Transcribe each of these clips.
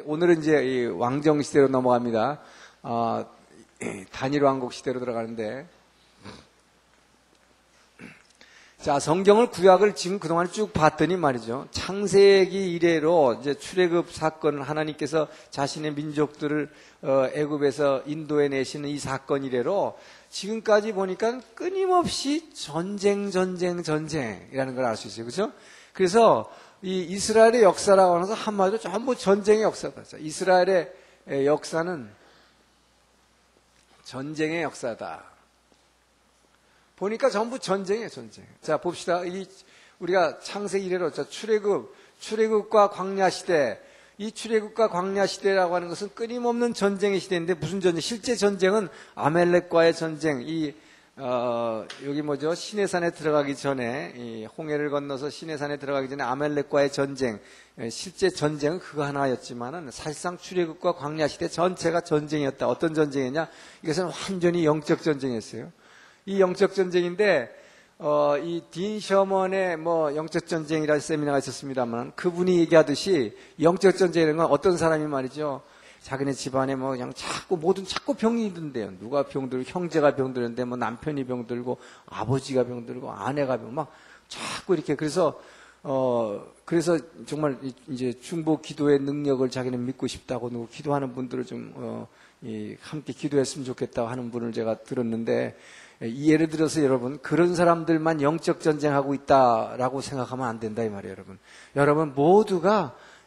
오늘은 이제 이 왕정 시대로 넘어갑니다. 단일 왕국 시대로 들어가는데, 자, 성경을 구약을 지금 그동안 쭉 봤더니 말이죠. 창세기 이래로 이제 출애굽 사건, 하나님께서 자신의 민족들을 애굽에서 인도해 내시는 이 사건 이래로 지금까지 보니까 끊임없이 전쟁이라는 걸 알 수 있어요. 그렇죠? 그래서 이 이스라엘의 역사라고 하면서 한마디로 전부 전쟁의 역사다. 이스라엘의 역사는 전쟁의 역사다. 보니까 전부 전쟁이에요, 전쟁. 자, 봅시다. 우리가 창세기 이래로, 출애굽과 광야 시대, 이 출애굽과 광야 시대라고 하는 것은 끊임없는 전쟁의 시대인데, 무슨 전쟁? 실제 전쟁은 아멜렉과의 전쟁, 여기 뭐죠? 시내산에 들어가기 전에, 이 홍해를 건너서 시내산에 들어가기 전에 아멜렉과의 전쟁, 실제 전쟁은 그거 하나였지만은 사실상 출애굽과 광야 시대 전체가 전쟁이었다. 어떤 전쟁이냐? 이것은 완전히 영적 전쟁이었어요. 이 영적 전쟁인데, 이 딘 셔먼의 영적 전쟁이라는 세미나가 있었습니다만, 그분이 얘기하듯이 영적 전쟁이라는 건 어떤 사람이 말이죠. 자기네 집안에 그냥 자꾸 병이 있던데요. 누가 병들고, 형제가 병들는데, 남편이 병들고, 아버지가 병들고, 아내가 자꾸 이렇게. 그래서 정말 이제 중보 기도의 능력을 자기는 믿고 싶다고 누구 기도하는 분들을 좀, 함께 기도했으면 좋겠다고 하는 분을 제가 들었는데, 예를 들어서 여러분, 그런 사람들만 영적 전쟁하고 있다라고 생각하면 안 된다 이 말이에요, 여러분.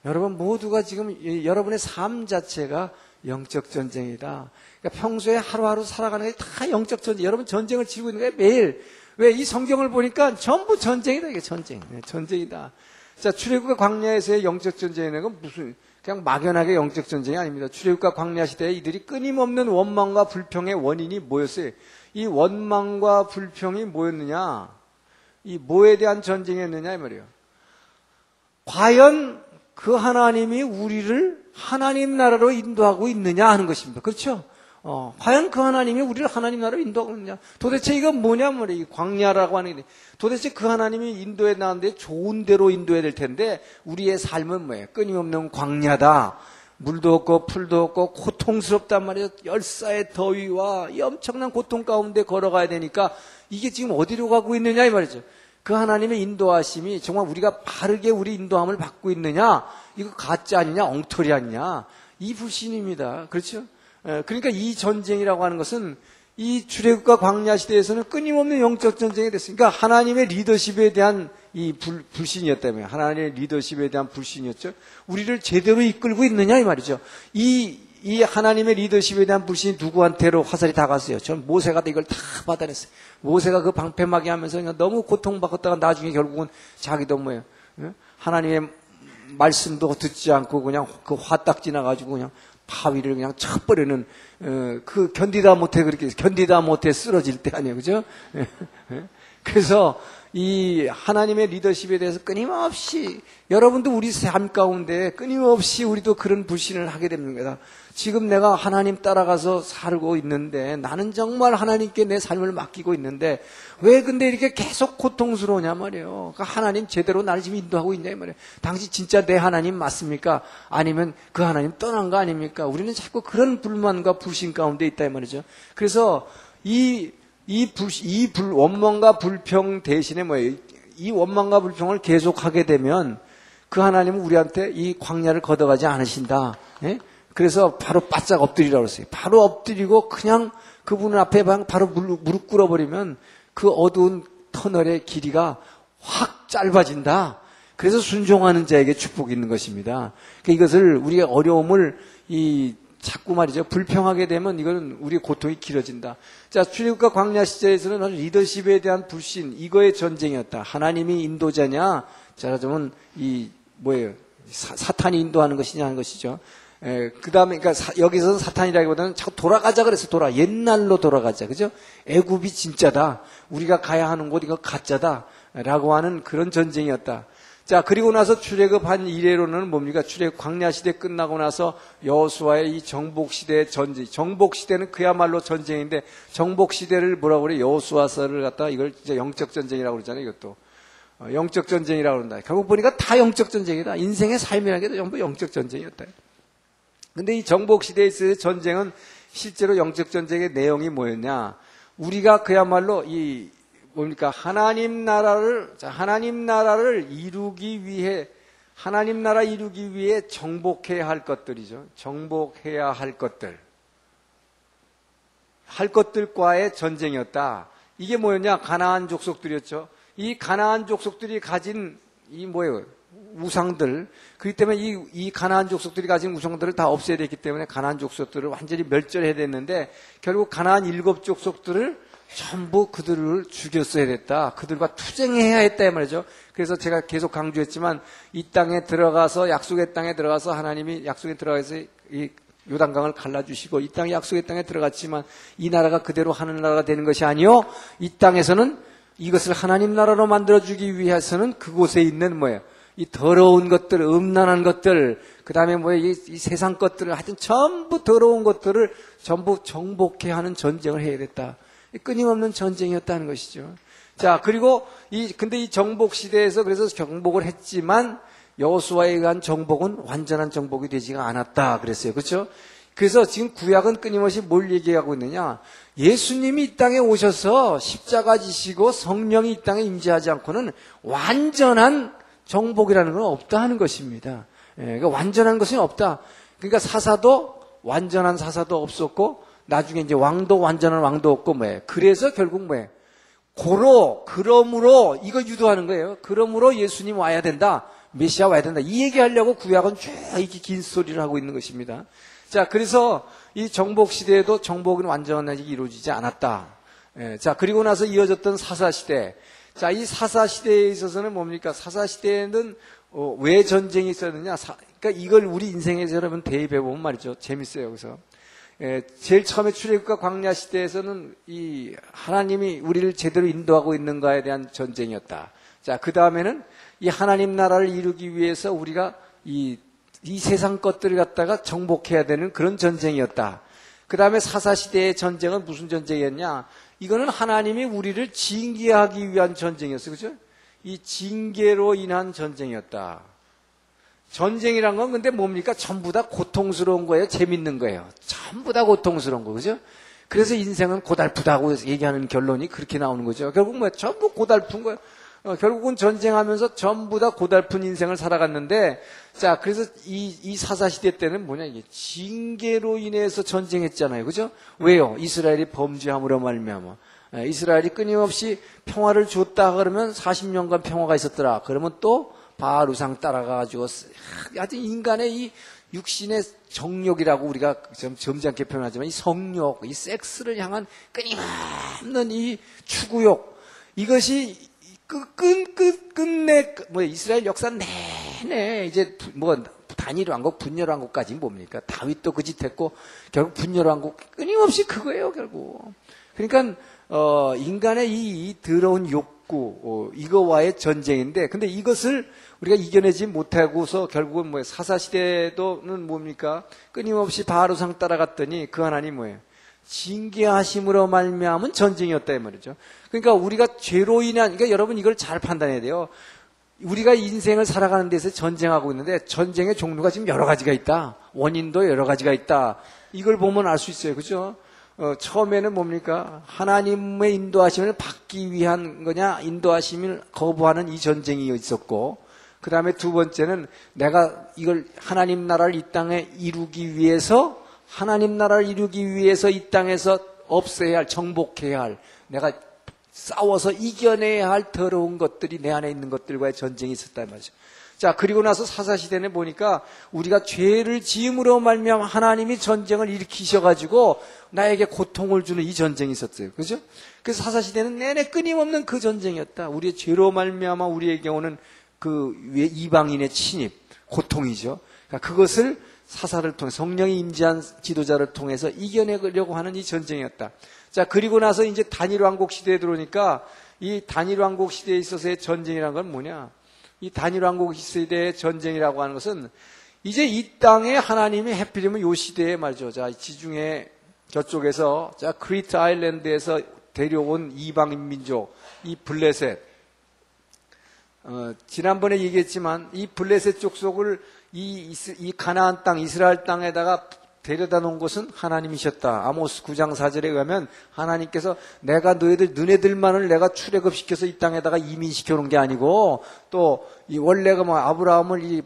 여러분 모두가 지금 여러분의 삶 자체가 영적 전쟁이다. 그러니까 평소에 하루하루 살아가는 게 다 영적 전쟁. 여러분 전쟁을 치르고 있는 거예요, 매일. 왜? 이 성경을 보니까 전부 전쟁이다, 이게 전쟁이다. 자, 출애굽과 광야에서의 영적 전쟁이라는 건 그냥 막연하게 영적 전쟁이 아닙니다. 출애굽과 광야 시대에 이들이 끊임없는 원망과 불평의 원인이 뭐였어요? 이 원망과 불평이 뭐였느냐? 이 뭐에 대한 전쟁이었느냐 이 말이에요. 과연 그 하나님이 우리를 하나님 나라로 인도하고 있느냐 하는 것입니다. 그렇죠? 과연 그 하나님이 우리를 하나님 나라로 인도하고 있느냐? 도대체 이건 뭐냐 말이에요. 이 광야라고 하는 게 도대체 그 하나님이 인도해 나는데 좋은 데로 인도해야 될 텐데 우리의 삶은 뭐예요? 끊임없는 광야다. 물도 없고 풀도 없고 고통스럽단 말이에요. 열사의 더위와 이 엄청난 고통 가운데 걸어가야 되니까 이게 지금 어디로 가고 있느냐 이 말이죠. 그 하나님의 인도하심이 정말 우리가 바르게 우리 인도함을 받고 있느냐? 이거 가짜 아니냐? 엉터리 아니냐? 이 불신입니다. 그렇죠? 그러니까 이 전쟁이라고 하는 것은 이 출애굽과 광야 시대에서는 끊임없는 영적 전쟁이 됐으니까 하나님의 리더십에 대한 이 불신이었다며. 하나님의 리더십에 대한 불신이었죠. 우리를 제대로 이끌고 있느냐 이 말이죠. 이 하나님의 리더십에 대한 불신이 누구한테로 화살이 다갔어요. 전 모세가 이걸 다 받아냈어요. 모세가 그 방패막이 하면서 그냥 너무 고통받았다가 나중에 결국은 자기도 뭐예요. 하나님의 말씀도 듣지 않고 그냥 그 화딱 지나가지고 그냥 바위를 그냥 쳐버리는 견디다 못해 쓰러질 때 아니에요, 그죠? 그래서 이 하나님의 리더십에 대해서 끊임없이 여러분도 우리 삶 가운데 끊임없이 우리도 그런 불신을 하게 됩니다. 지금 내가 하나님 따라가서 살고 있는데 나는 정말 하나님께 내 삶을 맡기고 있는데 왜 근데 이렇게 계속 고통스러우냐 말이에요. 그러니까 하나님 제대로 나를 지금 인도하고 있냐 말이에요. 당신 진짜 내 하나님 맞습니까? 아니면 그 하나님 떠난 거 아닙니까? 우리는 자꾸 그런 불만과 불신 가운데 있다 이 말이죠. 그래서 원망과 불평 대신에 뭐예요? 이 원망과 불평을 계속하게 되면 그 하나님은 우리한테 이 광야를 걷어가지 않으신다. 예? 그래서 바로 바짝 엎드리라고 했어요. 바로 엎드리고 그냥 그분 앞에 바로 무릎 꿇어버리면 그 어두운 터널의 길이가 확 짧아진다. 그래서 순종하는 자에게 축복이 있는 것입니다. 그러니까 이것을 우리가 어려움을 자꾸 말이죠. 불평하게 되면 이거는 우리의 고통이 길어진다. 자, 출애굽과 광야 시대에서는 아주 리더십에 대한 불신, 이거의 전쟁이었다. 하나님이 인도자냐? 자, 그러면 뭐예요? 사탄이 인도하는 것이냐 하는 것이죠. 그 다음에, 그러니까 여기서는 사탄이라기보다는 자꾸 돌아가자 그래서 옛날로 돌아가자. 그죠? 애굽이 진짜다. 우리가 가야 하는 곳 이거 가짜다. 라고 하는 그런 전쟁이었다. 자, 그리고 나서 출애굽한 이래로는 뭡니까? 출애굽 광야 시대 끝나고 나서 여호수아의 이 정복 시대의 전쟁. 정복 시대는 그야말로 전쟁인데 정복 시대를 뭐라고 그래? 여호수아서를 갖다가 이걸 진짜 영적 전쟁이라고 그러잖아요. 이것도 영적 전쟁이라고 그런다. 결국 보니까 다 영적 전쟁이다. 인생의 삶이라는 게 전부 영적 전쟁이었다. 근데 이 정복 시대에 있어서 전쟁은 실제로 영적 전쟁의 내용이 뭐였냐? 우리가 그야말로 이 뭡니까? 하나님 나라를 이루기 위해 하나님 나라 이루기 위해 정복해야 할 것들이죠. 정복해야 할 것들과의 전쟁이었다. 이게 뭐였냐? 가나안 족속들이었죠. 이 가나안 족속들이 가진 이 뭐예요? 우상들. 그렇기 때문에 이 가나안 족속들이 가진 우상들을 다 없애야 됐기 때문에 가나안 족속들을 완전히 멸절해야 됐는데 결국 가나안 7족속들을 전부 그들을 죽였어야 됐다. 그들과 투쟁해야 했다 이 말이죠. 그래서 제가 계속 강조했지만 이 땅에 들어가서 약속의 땅에 들어가서 하나님이 약속에 들어가서 이 요단강을 갈라주시고 이 땅에 약속의 땅에 들어갔지만 이 나라가 그대로 하는 나라가 되는 것이 아니요. 이 땅에서는 이것을 하나님 나라로 만들어주기 위해서는 그곳에 있는 뭐예요? 이 더러운 것들, 음란한 것들, 그 다음에 이 세상 것들을 하여튼 전부 더러운 것들을 전부 정복해야 하는 전쟁을 해야 됐다. 끊임없는 전쟁이었다는 것이죠. 자, 그리고 근데 이 정복 시대에서 그래서 정복을 했지만 여호수아에 의한 정복은 완전한 정복이 되지가 않았다 그랬어요. 그렇죠? 그래서 지금 구약은 끊임없이 뭘 얘기하고 있느냐? 예수님이 이 땅에 오셔서 십자가 지시고 성령이 이 땅에 임재하지 않고는 완전한 정복이라는 건 없다 하는 것입니다. 그러니까 완전한 것은 없다. 그러니까 완전한 사사도 없었고 나중에 이제 왕도 완전한 왕도 없고 그래서 결국 그러므로 이거 유도하는 거예요. 그러므로 예수님 와야 된다. 메시아 와야 된다. 이 얘기하려고 구약은 쭉 이렇게 긴 소리를 하고 있는 것입니다. 자, 그래서 이 정복 시대에도 정복은 완전하게 이루어지지 않았다. 자, 그리고 나서 이어졌던 사사시대. 자, 이 사사시대에 있어서는 뭡니까? 사사시대에는 왜 전쟁이 있었느냐? 그러니까 이걸 우리 인생에서 여러분 대입해보면 말이죠. 재밌어요. 그래서 제일 처음에 출애굽과 광야 시대에서는 이 하나님이 우리를 제대로 인도하고 있는가에 대한 전쟁이었다. 자, 그 다음에는 이 하나님 나라를 이루기 위해서 우리가 이 세상 것들을 갖다가 정복해야 되는 그런 전쟁이었다. 그 다음에 사사시대의 전쟁은 무슨 전쟁이었냐? 이거는 하나님이 우리를 징계하기 위한 전쟁이었어요. 그죠? 이 징계로 인한 전쟁이었다. 전쟁이란 건 근데 뭡니까? 전부 다 고통스러운 거예요? 재밌는 거예요? 전부 다 고통스러운 거. 그죠? 그래서 인생은 고달프다고 얘기하는 결론이 그렇게 나오는 거죠. 결국 전부 고달픈 거예요. 결국은 전쟁하면서 전부 다 고달픈 인생을 살아갔는데, 자, 그래서 이 사사시대 때는 이게 징계로 인해서 전쟁했잖아요. 그죠? 왜요? 이스라엘이 범죄함으로 말미암아. 이스라엘이 끊임없이 평화를 줬다 그러면 40년간 평화가 있었더라. 그러면 또 바알 우상 따라가가지고, 하여튼 인간의 이 육신의 정욕이라고 우리가 좀 점잖게 표현하지만 이 성욕, 이 섹스를 향한 끊임없는 이 추구욕, 이것이 끝내 이스라엘 역사 내내 이제 단일왕국, 분열왕국까지 뭡니까? 다윗도 그 짓 했고 결국 분열왕국 끊임없이 그거예요, 결국. 그러니까 인간의 이 더러운 욕구, 이거와의 전쟁인데, 근데 이것을 우리가 이겨내지 못하고서 결국은 사사시대도는 뭡니까? 끊임없이 바알우상 따라갔더니 그 하나님 뭐예요? 징계하심으로 말미암은 전쟁이었다 이 말이죠. 그러니까 우리가 죄로 인한, 그러니까 여러분 이걸 잘 판단해야 돼요. 우리가 인생을 살아가는 데서 전쟁하고 있는데 전쟁의 종류가 지금 여러 가지가 있다. 원인도 여러 가지가 있다. 이걸 보면 알 수 있어요. 그죠? 처음에는 뭡니까? 하나님의 인도하심을 받기 위한 거냐, 인도하심을 거부하는 이 전쟁이 있었고, 그 다음에 두 번째는 내가 이걸 하나님 나라를 이 땅에 이루기 위해서 하나님 나라를 이루기 위해서 이 땅에서 없애야 할, 정복해야 할, 내가 싸워서 이겨내야 할 더러운 것들이 내 안에 있는 것들과의 전쟁이 있었단 말이죠. 자, 그리고 나서 사사시대는 보니까 우리가 죄를 지음으로 말미암아 하나님이 전쟁을 일으키셔가지고 나에게 고통을 주는 이 전쟁이 있었어요. 그죠? 그래서 사사시대는 내내 끊임없는 그 전쟁이었다. 우리의 죄로 말미암아 우리에게 오는 그 이방인의 침입, 고통이죠. 그러니까 그것을 사사를 통해 성령이 임재한 지도자를 통해서 이겨내려고 하는 이 전쟁이었다. 자, 그리고 나서 이제 단일왕국 시대에 들어오니까 이 단일왕국 시대에 있어서의 전쟁이라는 건 뭐냐? 이 단일왕국 시대의 전쟁이라고 하는 것은 이제 이 땅에 하나님이 해필이면 요 시대에 말이죠. 자, 지중해 저쪽에서, 자, 크리트 아일랜드에서 데려온 이방인 민족, 이 블레셋. 지난번에 얘기했지만 이 블레셋 족속을 이 가나안 땅, 이스라엘 땅에다가 데려다 놓은 것은 하나님이셨다. 아모스 9장 4절에 의하면 하나님께서 내가 너네들만을 내가 출애굽시켜서 이 땅에다가 이민시켜 놓은 게 아니고 또 이 원래가 뭐 아브라함을 이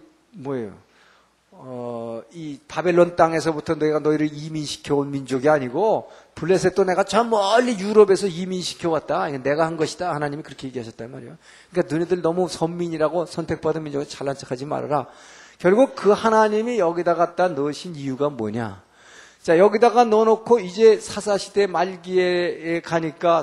바벨론 땅에서부터 내가 너희를 이민시켜 온 민족이 아니고 블레셋도 내가 저 멀리 유럽에서 이민시켜 왔다. 내가 한 것이다. 하나님이 그렇게 얘기하셨단 말이에요. 그러니까 너네들 너무 선민이라고 선택받은 민족을 잘난 척하지 말아라. 결국 그 하나님이 여기다 갖다 넣으신 이유가 뭐냐? 자, 여기다가 넣어놓고 이제 사사시대 말기에 가니까,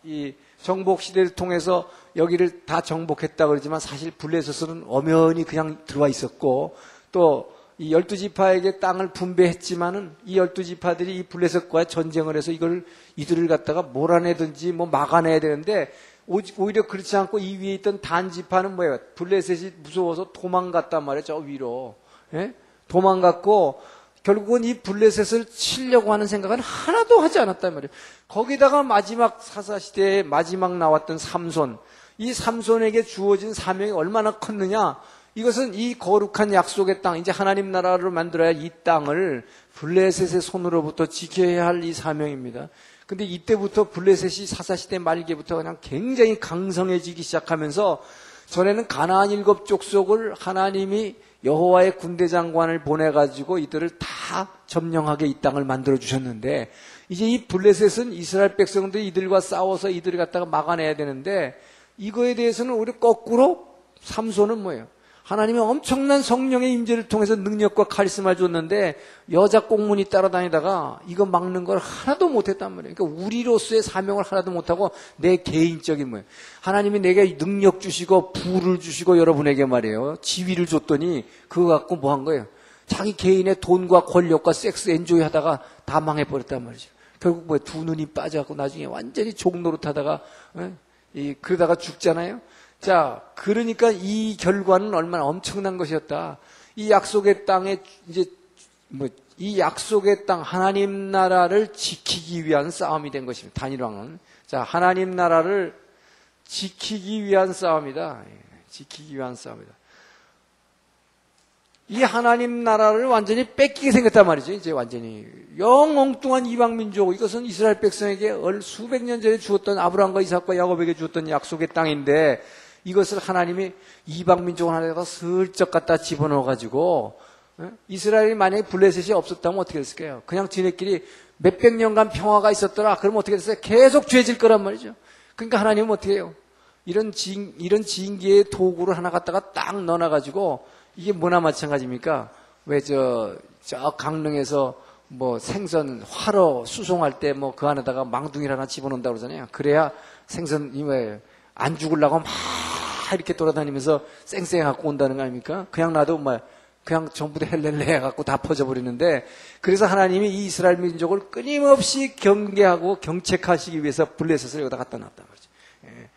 이 정복시대를 통해서 여기를 다 정복했다 그러지만 사실 블레셋은 엄연히 그냥 들어와 있었고 또 이 12지파에게 땅을 분배했지만은 이 12지파들이 이 블레셋과 전쟁을 해서 이들을 갖다가 몰아내든지 뭐 막아내야 되는데 오히려 그렇지 않고 이 위에 있던 단 지파는 뭐예요? 블레셋이 무서워서 도망갔단 말이에요. 저 위로. 예? 도망갔고 결국은 이 블레셋을 치려고 하는 생각은 하나도 하지 않았단 말이에요. 거기다가 마지막 사사시대에 마지막 나왔던 삼손. 이 삼손에게 주어진 사명이 얼마나 컸느냐? 이것은 이 거룩한 약속의 땅, 이제 하나님 나라를 만들어야 이 땅을 블레셋의 손으로부터 지켜야 할 이 사명입니다. 근데 이때부터 블레셋이 사사시대 말기부터 그냥 굉장히 강성해지기 시작하면서 전에는 가나안 7족속을 하나님이 여호와의 군대 장관을 보내가지고 이들을 다 점령하게 이 땅을 만들어 주셨는데 이제 이 블레셋은 이스라엘 백성들이 이들과 싸워서 이들을 갖다가 막아내야 되는데 이거에 대해서는 오히려 거꾸로 삼손은 뭐예요? 하나님이 엄청난 성령의 임재를 통해서 능력과 카리스마를 줬는데 여자 꽁문이 따라다니다가 이거 막는 걸 하나도 못했단 말이에요. 그러니까 우리로서의 사명을 하나도 못하고 내 개인적인 뭐예요. 하나님이 내게 능력 주시고 부를 주시고 여러분에게 말이에요. 지위를 줬더니 그거 갖고 뭐 한 거예요. 자기 개인의 돈과 권력과 섹스 엔조이 하다가 다 망해버렸단 말이죠. 결국 뭐 두 눈이 빠져갖고 나중에 완전히 종노릇하다가 그러다가 죽잖아요. 자, 그러니까 이 결과는 얼마나 엄청난 것이었다. 이 약속의 땅에 이제 이 약속의 땅 하나님 나라를 지키기 위한 싸움이 된 것입니다. 단일왕은. 자, 하나님 나라를 지키기 위한 싸움이다. 지키기 위한 싸움이다. 이 하나님 나라를 완전히 뺏기게 생겼단 말이죠. 이제 완전히 영 엉뚱한 이방 민족. 이것은 이스라엘 백성에게 수백 년 전에 주었던 아브라함과 이삭과 야곱에게 주었던 약속의 땅인데 이것을 하나님이 이방 민족 하나에다가 슬쩍 갖다 집어넣어가지고 이스라엘이 만약에 블레셋이 없었다면 어떻게 됐을까요? 그냥 지네끼리 몇백 년간 평화가 있었더라. 그러면 어떻게 됐어요? 계속 죄질 거란 말이죠. 그러니까 하나님은 어떻게 해요? 이런 징계의 도구를 하나 갖다가 딱 넣어놔가지고 이게 뭐나 마찬가지입니까? 왜 저 강릉에서 뭐 생선 화로 수송할 때 뭐 그 안에다가 망둥이를 하나 집어넣는다고 그러잖아요. 그래야 생선이 왜 안 죽으려고 막 이렇게 돌아다니면서 쌩쌩 갖고 온다는 거 아닙니까? 그냥 놔도 그냥 전부 다 헬렐레 해갖고 다 퍼져버리는데 그래서 하나님이 이 이스라엘 민족을 끊임없이 경계하고 경책하시기 위해서 블레셋을 여기다 갖다 놨단 말이죠. 예.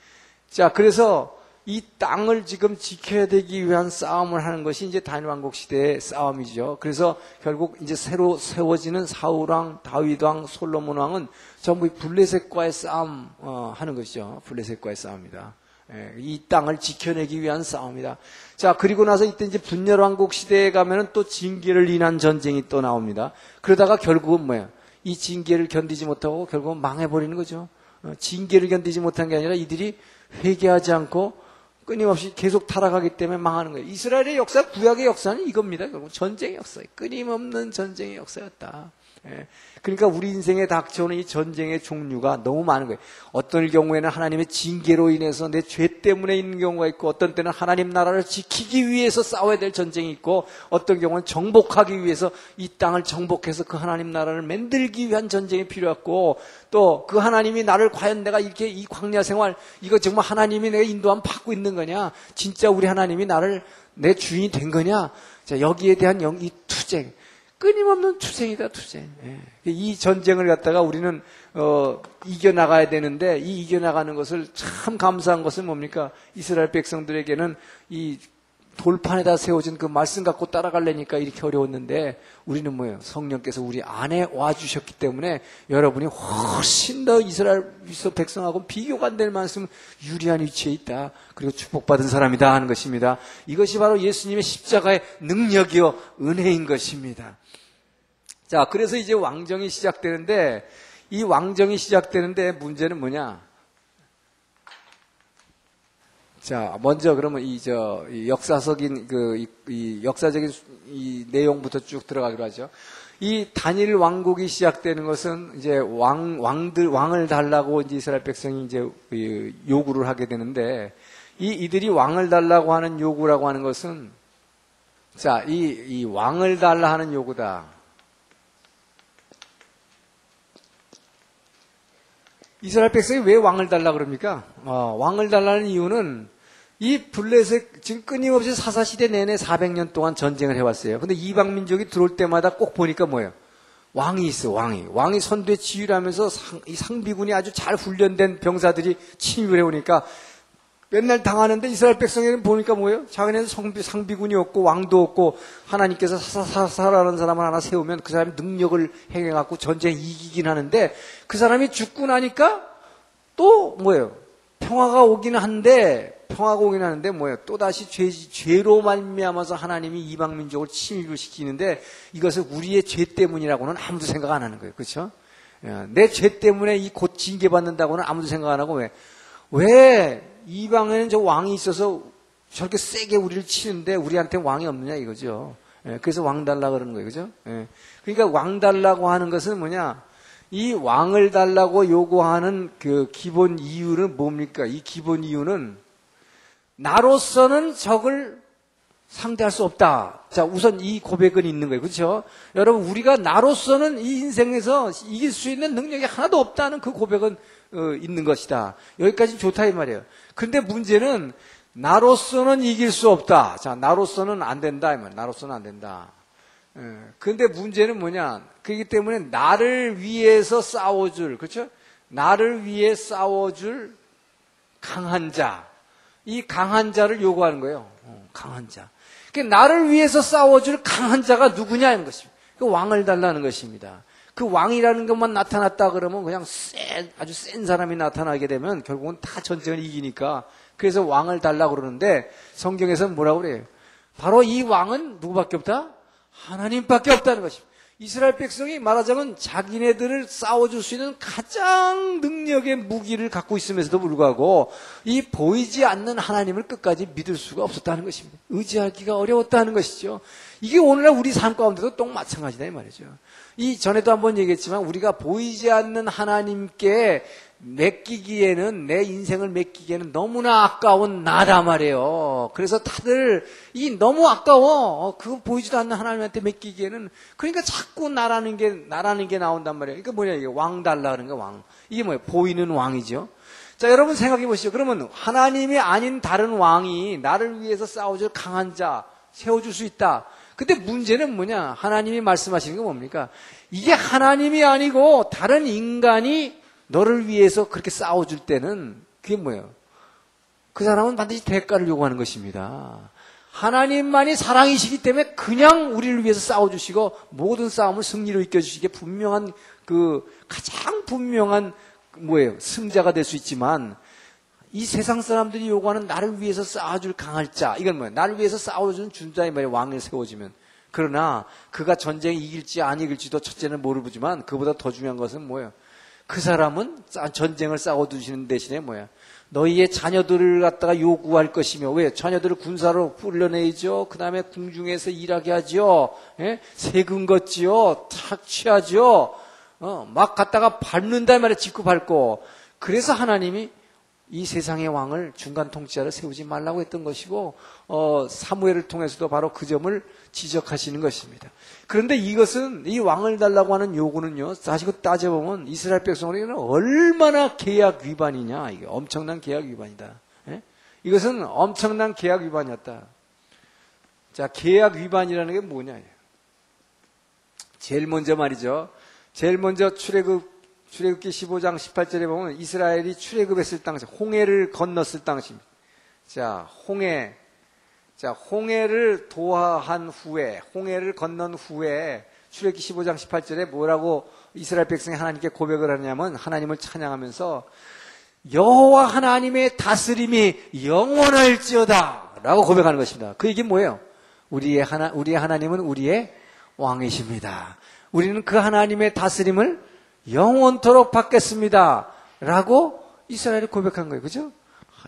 자, 그래서 이 땅을 지금 지켜야 되기 위한 싸움을 하는 것이 이제 단일왕국 시대의 싸움이죠. 그래서 결국 이제 새로 세워지는 사울왕, 다윗왕, 솔로몬왕은 전부 블레셋과의 싸움 하는 것이죠. 블레셋과의 싸움이다. 예, 이 땅을 지켜내기 위한 싸움이다. 자, 그리고 나서 이때 이제 분열왕국 시대에 가면은 또 징계를 인한 전쟁이 또 나옵니다. 그러다가 결국은 뭐야? 이 징계를 견디지 못하고 결국은 망해버리는 거죠. 징계를 견디지 못한 게 아니라 이들이 회개하지 않고 끊임없이 계속 타락하기 때문에 망하는 거예요. 이스라엘의 역사, 구약의 역사는 이겁니다. 결국 전쟁의 역사, 끊임없는 전쟁의 역사였다. 예. 그러니까 우리 인생에 닥쳐오는 이 전쟁의 종류가 너무 많은 거예요. 어떤 경우에는 하나님의 징계로 인해서 내 죄 때문에 있는 경우가 있고 어떤 때는 하나님 나라를 지키기 위해서 싸워야 될 전쟁이 있고 어떤 경우는 정복하기 위해서 이 땅을 정복해서 그 하나님 나라를 만들기 위한 전쟁이 필요했고 또 그 하나님이 나를 과연 내가 이렇게 이 광야 생활 이거 정말 하나님이 내가 인도함 받고 있는 거냐 진짜 우리 하나님이 나를 내 주인이 된 거냐 자 여기에 대한 이 투쟁 끊임없는 투쟁이다, 투쟁. 예. 이 전쟁을 갖다가 우리는, 이겨나가야 되는데, 이 이겨나가는 것을 참 감사한 것은 뭡니까? 이스라엘 백성들에게는 이 돌판에다 세워진 그 말씀 갖고 따라가려니까 이렇게 어려웠는데 우리는 뭐예요? 성령께서 우리 안에 와주셨기 때문에 여러분이 훨씬 더 이스라엘 백성하고 비교가 안 될 만큼 유리한 위치에 있다. 그리고 축복받은 사람이다 하는 것입니다. 이것이 바로 예수님의 십자가의 능력이요 은혜인 것입니다. 자, 그래서 이제 왕정이 시작되는데 이 왕정이 시작되는데 문제는 뭐냐? 자, 먼저 그러면 이 역사적인 이 역사적인 이 내용부터 쭉 들어가기로 하죠. 이 단일 왕국이 시작되는 것은 이제 왕을 달라고 이제 이스라엘 백성이 이제 요구를 하게 되는데 이들이 왕을 달라고 하는 요구라고 하는 것은 자, 이 왕을 달라 하는 요구다. 이스라엘 백성이 왜 왕을 달라 그럽니까? 왕을 달라는 이유는 이 블레셋 지금 끊임없이 사사시대 내내 400년 동안 전쟁을 해왔어요. 근데 이방 민족이 들어올 때마다 꼭 보니까 뭐예요? 왕이 있어, 왕이 선두에 지휘를 하면서 이 상비군이 아주 잘 훈련된 병사들이 침입을 해오니까 맨날 당하는데 이스라엘 백성에는 보니까 뭐예요? 자기네는 상비군이 없고 왕도 없고 하나님께서 사사라는 사람을 하나 세우면 그 사람이 능력을 행해갖고 전쟁에 이기긴 하는데 그 사람이 죽고 나니까 또 뭐예요? 평화가 오긴 하는데 뭐예요? 또다시 죄로 말미암아서 하나님이 이방 민족을 침입을 시키는데 이것을 우리의 죄 때문이라고는 아무도 생각 안 하는 거예요. 그렇죠? 내 죄 때문에 이 곧 징계받는다고는 아무도 생각 안 하고 왜 이방에는 저 왕이 있어서 저렇게 세게 우리를 치는데 우리한테 왕이 없느냐 이거죠. 그래서 왕 달라 그러는 거예요. 그죠? 그러니까 왕 달라고 하는 것은 뭐냐? 이 왕을 달라고 요구하는 그 기본 이유는 뭡니까? 이 기본 이유는 나로서는 적을 상대할 수 없다. 자, 우선 이 고백은 있는 거예요. 그렇죠? 여러분, 우리가 나로서는 이 인생에서 이길 수 있는 능력이 하나도 없다는 그 고백은 있는 것이다. 여기까지는 좋다 이 말이에요. 근데 문제는 나로서는 이길 수 없다. 자, 나로서는 안 된다 이 말이에요. 나로서는 안 된다. 근데 문제는 뭐냐? 그렇기 때문에 나를 위해서 싸워줄, 그렇죠? 나를 위해 싸워줄 강한 자. 이 강한 자를 요구하는 거예요. 강한 자. 그러니까 나를 위해서 싸워줄 강한 자가 누구냐 하는 것입니다. 그 왕을 달라는 것입니다. 그 왕이라는 것만 나타났다 그러면 그냥 아주 센 사람이 나타나게 되면 결국은 다 전쟁을 이기니까 그래서 왕을 달라고 그러는데 성경에서는 뭐라고 그래요? 바로 이 왕은 누구밖에 없다? 하나님밖에 없다는 것입니다. 이스라엘 백성이 말하자면 자기네들을 싸워줄 수 있는 가장 능력의 무기를 갖고 있음에도 불구하고 이 보이지 않는 하나님을 끝까지 믿을 수가 없었다는 것입니다. 의지하기가 어려웠다는 것이죠. 이게 오늘날 우리 삶 가운데도 또 마찬가지다 이 말이죠. 이 전에도 한번 얘기했지만 우리가 보이지 않는 하나님께 맡기기에는 내 인생을 맡기기에는 너무나 아까운 나다 말이에요. 그래서 다들 이 너무 아까워. 그거 보이지도 않는 하나님한테 맡기기에는 그러니까 자꾸 나라는 게 나온단 말이에요. 그러니까 뭐냐 이게 왕 달라 그러는 거 왕. 이게 뭐예요? 보이는 왕이죠. 자, 여러분 생각해 보시죠. 그러면 하나님이 아닌 다른 왕이 나를 위해서 싸워줄 강한 자 세워줄 수 있다. 근데 문제는 뭐냐? 하나님이 말씀하시는 게 뭡니까? 이게 하나님이 아니고 다른 인간이 너를 위해서 그렇게 싸워줄 때는 그게 뭐예요? 그 사람은 반드시 대가를 요구하는 것입니다. 하나님만이 사랑이시기 때문에 그냥 우리를 위해서 싸워주시고 모든 싸움을 승리로 이끌어주시기에 분명한 가장 분명한 뭐예요? 승자가 될 수 있지만 이 세상 사람들이 요구하는 나를 위해서 싸워줄 강할 자 이건 뭐예요? 나를 위해서 싸워주는 준자의 말에 왕을 세워지면 그러나 그가 전쟁에 이길지 안 이길지도 첫째는 모르지만 그보다 더 중요한 것은 뭐예요? 그 사람은 전쟁을 싸워두시는 대신에 뭐야? 너희의 자녀들을 갖다가 요구할 것이며 왜? 자녀들을 군사로 훈련해야죠. 그 다음에 궁중에서 일하게 하죠. 예? 세금 걷지요. 착취하죠. 막 갖다가 밟는다 말이야. 짚고 밟고. 그래서 하나님이 이 세상의 왕을 중간 통치자를 세우지 말라고 했던 것이고 사무엘을 통해서도 바로 그 점을 지적하시는 것입니다. 그런데 이것은 이 왕을 달라고 하는 요구는요. 사실 따져보면 이스라엘 백성에게는 얼마나 계약 위반이냐. 이게 엄청난 계약 위반이다. 예? 이것은 엄청난 계약 위반이었다. 자, 계약 위반이라는 게 뭐냐. 제일 먼저 말이죠. 제일 먼저 출애굽기 15장 18절에 보면 이스라엘이 출애굽했을 당시, 홍해를 건넜을 당시입니다. 자, 홍해, 자, 홍해를 도하한 후에, 홍해를 건넌 후에 출애굽기 15장 18절에 뭐라고 이스라엘 백성이 하나님께 고백을 하냐면 하나님을 찬양하면서 여호와 하나님의 다스림이 영원할지어다 라고 고백하는 것입니다. 그 얘기는 뭐예요? 우리의 하나님은 우리의 왕이십니다. 우리는 그 하나님의 다스림을 영원토록 받겠습니다 라고 이스라엘이 고백한 거예요. 그죠?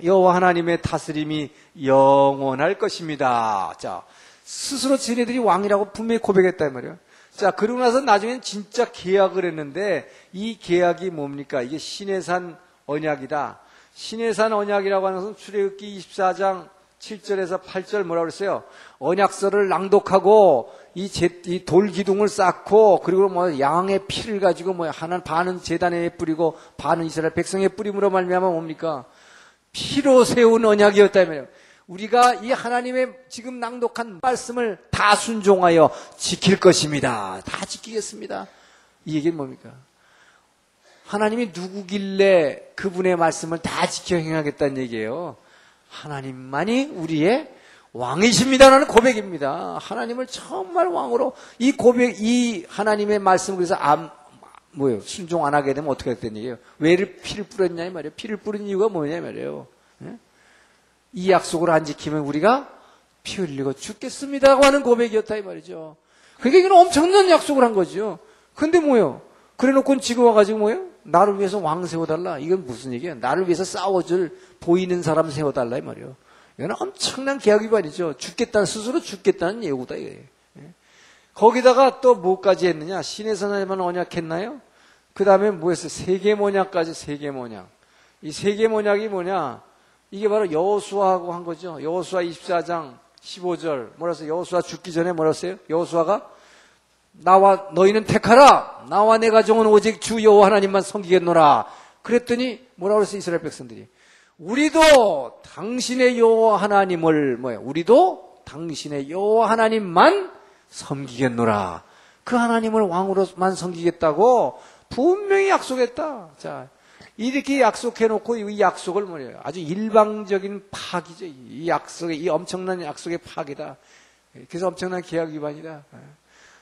여호와 하나님의 다스림이 영원할 것입니다. 자, 스스로 지네들이 왕이라고 분명히 고백했단 말이에요. 자, 그러고 나서 나중엔 진짜 계약을 했는데 이 계약이 뭡니까? 이게 시내산 언약이다. 시내산 언약이라고 하는 것은 출애굽기 24장 7절에서 8절 뭐라고 그랬어요? 언약서를 낭독하고 이 돌기둥을 쌓고 그리고 뭐 양의 피를 가지고 뭐 하나는 반은 제단에 뿌리고 반은 이스라엘 백성에 뿌림으로 말미암아 뭡니까? 피로 세운 언약이었다며. 우리가 이 하나님의 지금 낭독한 말씀을 다 순종하여 지킬 것입니다. 다 지키겠습니다. 이 얘기는 뭡니까? 하나님이 누구길래 그분의 말씀을 다 지켜 행하겠다는 얘기예요. 하나님만이 우리의 왕이십니다라는 고백입니다. 하나님을 정말 왕으로 이 하나님의 말씀을 그래서 순종 안 하게 되면 어떻게 됐다는 얘기예요? 왜 피를 뿌렸냐 이 말이에요. 피를 뿌린 이유가 뭐냐 이 말이에요. 이 약속을 안 지키면 우리가 피 흘리고 죽겠습니다라고 하는 고백이었다 이 말이죠. 그러니까 이건 엄청난 약속을 한 거죠. 근데 뭐예요? 그래 놓고는 지금 와가지고 뭐예요? 나를 위해서 왕 세워달라. 이건 무슨 얘기예요? 나를 위해서 싸워줄 보이는 사람 세워달라 이 말이에요. 이건 엄청난 계약 위반이죠. 스스로 죽겠다는 예고다 이거예요. 거기다가 또 뭐까지 했느냐? 시내산에만 언약했나요? 그 다음에 뭐 했어요? 세계모략까지 세계모략. 이 세계모략이 뭐냐? 이게 바로 여호수아하고 한 거죠. 여호수아 24장 15절. 뭐라서 여호수아 죽기 전에 뭐랬어요? 여호수아가 너희는 택하라. 나와 내 가정은 오직 주 여호와 하나님만 섬기겠노라. 그랬더니 뭐라고 그랬어요? 이스라엘 백성들이. 우리도 당신의 여호와 하나님을 우리도 당신의 여호와 하나님만 섬기겠노라. 그 하나님을 왕으로만 섬기겠다고 분명히 약속했다. 자, 이렇게 약속해놓고 이 약속을 뭐예요? 아주 일방적인 파기죠. 이 엄청난 약속의 파기다. 그래서 엄청난 계약 위반이다.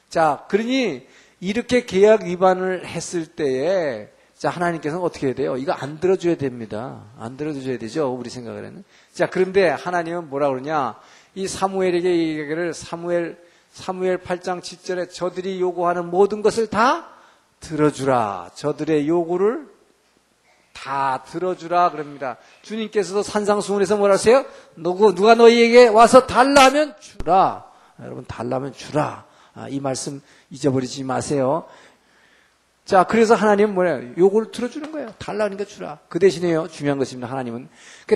자, 그러니 이렇게 계약 위반을 했을 때에 자, 하나님께서는 어떻게 해야 돼요? 이거 안 들어줘야 됩니다. 안 들어줘야 되죠. 우리 생각에는. 자, 그런데 하나님은 뭐라 그러냐? 이 사무엘에게 이 얘기를 사무엘 8장 7절에 저들이 요구하는 모든 것을 다 들어주라. 저들의 요구를 다 들어주라 그럽니다. 주님께서도 산상수훈에서 뭐라 하세요? 누가 너희에게 와서 달라면 주라. 여러분 달라면 주라. 이 말씀 잊어버리지 마세요. 자, 그래서 하나님은 뭐예요? 요거를 들어주는 거예요. 달라니까 주라. 그 대신에요. 중요한 것입니다. 하나님은.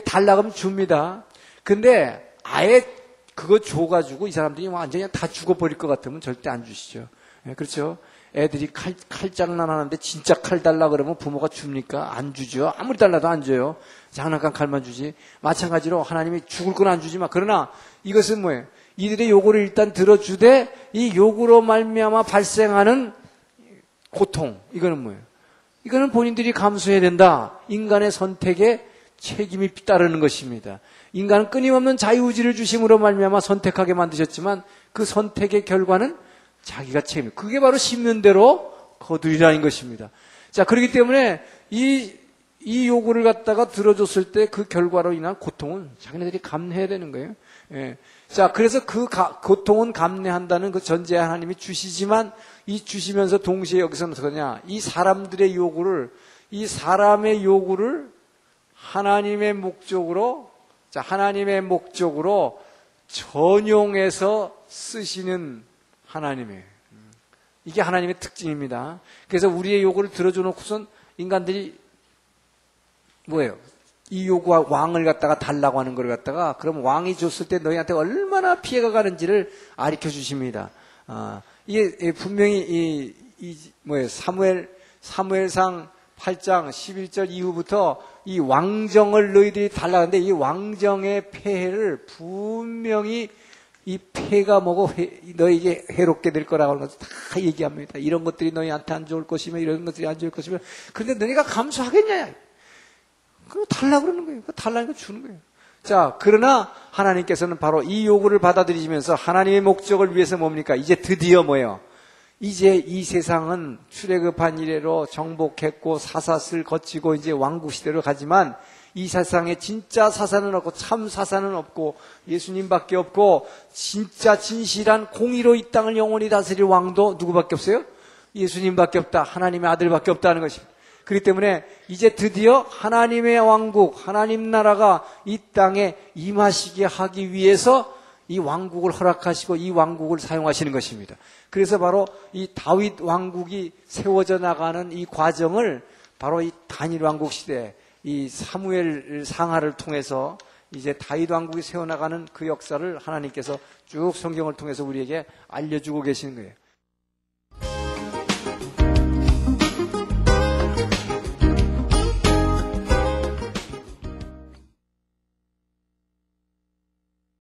달라 그러면 줍니다. 근데 아예 그거 줘가지고 이 사람들이 완전히 다 죽어버릴 것 같으면 절대 안 주시죠. 그렇죠? 애들이 칼장난 하는데 진짜 칼 달라 그러면 부모가 줍니까? 안 주죠. 아무리 달라도 안 줘요. 장난감 칼만 주지. 마찬가지로 하나님이 죽을 건 안 주지만 그러나 이것은 뭐예요? 이들의 요구를 일단 들어주되 이 요구로 말미암아 발생하는 고통, 이거는 뭐예요? 이거는 본인들이 감수해야 된다. 인간의 선택에 책임이 따르는 것입니다. 인간은 끊임없는 자유의지를 주심으로 말미암아 선택하게 만드셨지만 그 선택의 결과는 자기가 책임. 그게 바로 심는 대로 거두리라는 것입니다. 자, 그렇기 때문에 이 요구를 갖다가 들어줬을 때 그 결과로 인한 고통은 자기네들이 감내해야 되는 거예요. 예. 자, 그래서 그 고통은 감내한다는 그 전제 하나님이 주시지만 이 주시면서 동시에 여기서는 어떠냐? 이 사람의 요구를 하나님의 목적으로 전용해서 쓰시는 하나님의 이게 하나님의 특징입니다. 그래서 우리의 요구를 들어줘놓고선 인간들이 뭐예요? 이 요구와 왕을 갖다가 달라고 하는 걸 갖다가 그럼 왕이 줬을 때 너희한테 얼마나 피해가 가는지를 가르쳐 주십니다. 이게 분명히 사무엘상 8장 11절 이후부터 이 왕정을 너희들이 달라는데 이 왕정의 폐해를 분명히 이 폐가 뭐고 너희에게 해롭게 될 거라고 하는 것을 다 얘기합니다. 이런 것들이 너희한테 안 좋을 것이며 이런 것들이 안 좋을 것이며 그런데 너희가 감수하겠냐? 그거 달라 그러는 거예요. 그거 달라니까 주는 거예요. 자, 그러나 하나님께서는 바로 이 요구를 받아들이시면서 하나님의 목적을 위해서 뭡니까? 이제 드디어 뭐예요? 이제 이 세상은 출애굽한 이래로 정복했고 사사슬 거치고 이제 왕국 시대로 가지만 이 세상에 진짜 사사는 없고 참 사사는 없고 예수님밖에 없고 진짜 진실한 공의로 이 땅을 영원히 다스릴 왕도 누구밖에 없어요? 예수님밖에 없다. 하나님의 아들밖에 없다는 것입니다. 그렇기 때문에 이제 드디어 하나님의 왕국, 하나님 나라가 이 땅에 임하시게 하기 위해서 이 왕국을 허락하시고 이 왕국을 사용하시는 것입니다. 그래서 바로 이 다윗 왕국이 세워져 나가는 이 과정을 바로 이 단일 왕국 시대, 이 사무엘 상하를 통해서 이제 다윗 왕국이 세워나가는 그 역사를 하나님께서 쭉 성경을 통해서 우리에게 알려주고 계시는 거예요.